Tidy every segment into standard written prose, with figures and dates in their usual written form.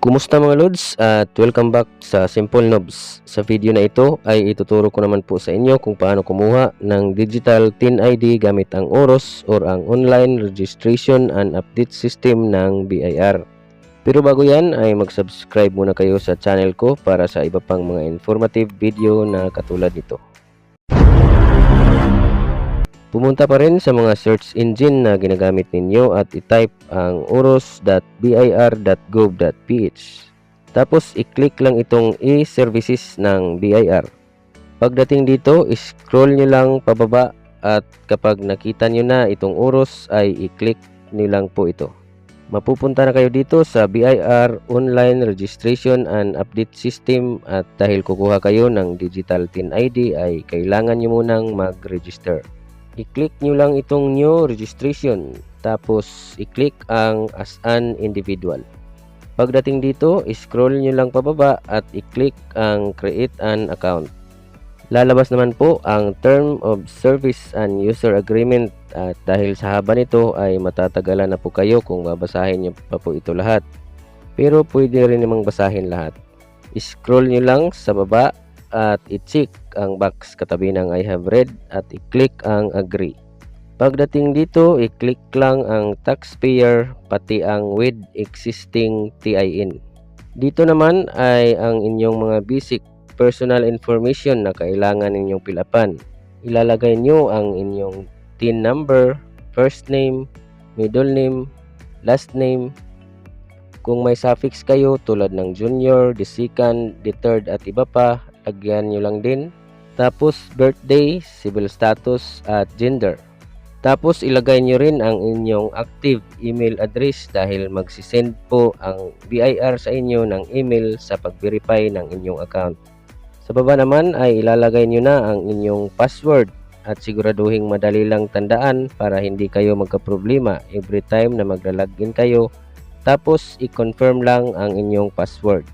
Kumusta mga Lods at welcome back sa Simple Nobs. Sa video na ito ay ituturo ko naman po sa inyo kung paano kumuha ng digital TIN ID gamit ang OROS or ang Online Registration and Update System ng BIR. Pero bago yan ay mag-subscribe muna kayo sa channel ko para sa iba pang mga informative video na katulad nito. Pumunta pa rin sa mga search engine na ginagamit ninyo at i-type ang oros.bir.gov.ph. Tapos i-click lang itong e-services ng BIR. Pagdating dito, scroll nyo lang pababa at kapag nakita nyo na itong oros ay i-click nyo lang po ito. Mapupunta na kayo dito sa BIR Online Registration and Update System at dahil kukuha kayo ng Digital TIN ID ay kailangan nyo munang mag-register. I-click nyo lang itong new registration, tapos i-click ang as an individual. Pagdating dito, scroll nyo lang pababa at i-click ang create an account. Lalabas naman po ang Term of Service and User Agreement at dahil sa haba nito ay matatagalan na po kayo kung babasahin nyo pa po ito lahat. Pero pwede rin namang basahin lahat. Scroll nyo lang sa baba at i-check ang box katabi ng I have read at i-click ang agree. Pagdating dito, i-click lang ang taxpayer pati ang with existing TIN. Dito naman ay ang inyong mga basic personal information na kailangan ninyong pilapan. Ilalagay nyo ang inyong TIN number, first name, middle name, last name. Kung may suffix kayo tulad ng junior, the second, the third at iba pa, lagyan nyo lang din. Tapos birthday, civil status at gender. Tapos ilagay nyo rin ang inyong active email address dahil magsisend po ang BIR sa inyo ng email sa pag-verify ng inyong account. Sa baba naman ay ilalagay nyo na ang inyong password at siguraduhin madali lang tandaan para hindi kayo magka-problema every time na maglalagin kayo. Tapos i-confirm lang ang inyong password.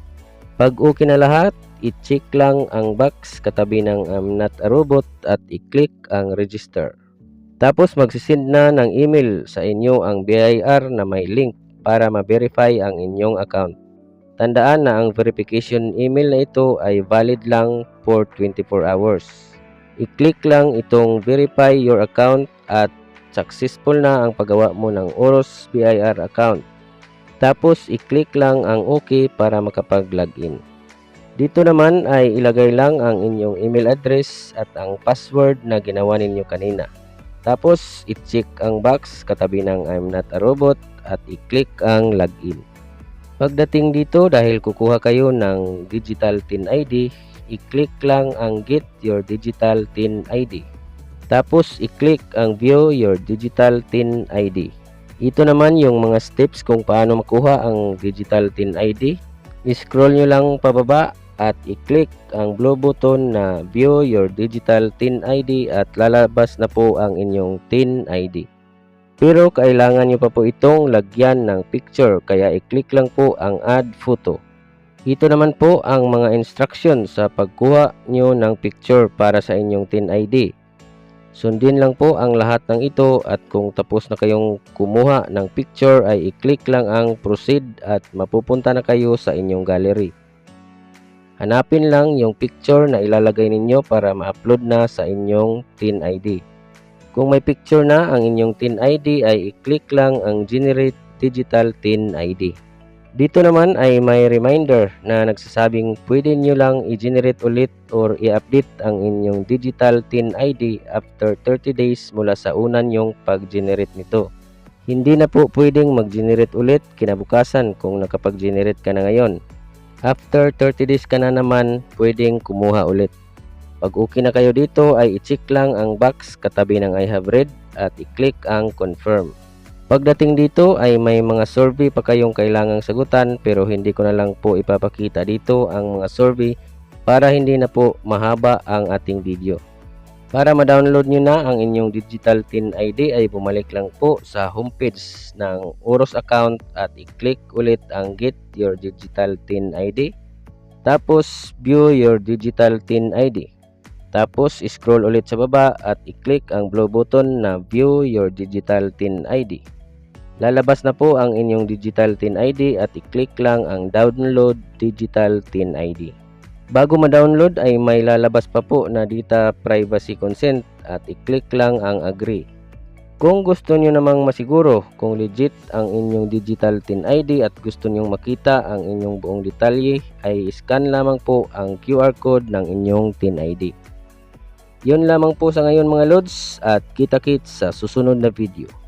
Pag okay na lahat, i-check lang ang box katabi ng I'm not a robot at i-click ang register. Tapos magsisend na ng email sa inyo ang BIR na may link para ma-verify ang inyong account. Tandaan na ang verification email na ito ay valid lang for 24 hours. I-click lang itong verify your account at successful na ang paggawa mo ng OROS BIR account. Tapos i-click lang ang OK para makapag-login. Dito naman ay ilagay lang ang inyong email address at ang password na ginawa ninyo kanina. Tapos i-check ang box katabi ng I'm not a robot at i-click ang login. Pagdating dito dahil kukuha kayo ng digital TIN ID, i-click lang ang get your digital TIN ID. Tapos i-click ang view your digital TIN ID. Ito naman yung mga steps kung paano makuha ang digital TIN ID. I-scroll nyo lang pababa at i-click ang blue button na view your digital TIN ID at lalabas na po ang inyong TIN ID. Pero kailangan nyo pa po itong lagyan ng picture kaya i-click lang po ang add photo. Ito naman po ang mga instructions sa pagkuha nyo ng picture para sa inyong TIN ID. Sundin lang po ang lahat ng ito at kung tapos na kayong kumuha ng picture ay i-click lang ang proceed at mapupunta na kayo sa inyong gallery. Hanapin lang yung picture na ilalagay ninyo para ma-upload na sa inyong TIN ID. Kung may picture na ang inyong TIN ID ay i-click lang ang generate digital TIN ID. Dito naman ay may reminder na nagsasabing pwede nyo lang i-generate ulit or i-update ang inyong digital TIN ID after 30 days mula sa una nyong pag-generate nito. Hindi na po pwedeng mag-generate ulit kinabukasan kung nakapag-generate ka na ngayon. After 30 days ka na naman, pwedeng kumuha ulit. Pag okay na kayo dito ay i-check lang ang box katabi ng I have read at i-click ang confirm. Pagdating dito ay may mga survey pa kayong kailangang sagutan pero hindi ko na lang po ipapakita dito ang mga survey para hindi na po mahaba ang ating video. Para ma-download nyo na ang inyong digital TIN ID ay bumalik lang po sa homepage ng OROS account at i-click ulit ang get your digital TIN ID. Tapos view your digital TIN ID. Tapos scroll ulit sa baba at i-click ang blue button na view your digital TIN ID. Lalabas na po ang inyong digital TIN ID at i-click lang ang download digital TIN ID. Bago ma-download ay may lalabas pa po na data privacy consent at i-click lang ang agree. Kung gusto nyo namang masiguro kung legit ang inyong digital TIN ID at gusto nyong makita ang inyong buong detalye ay scan lamang po ang QR code ng inyong TIN ID. Yun lamang po sa ngayon mga lods at kita-kits sa susunod na video.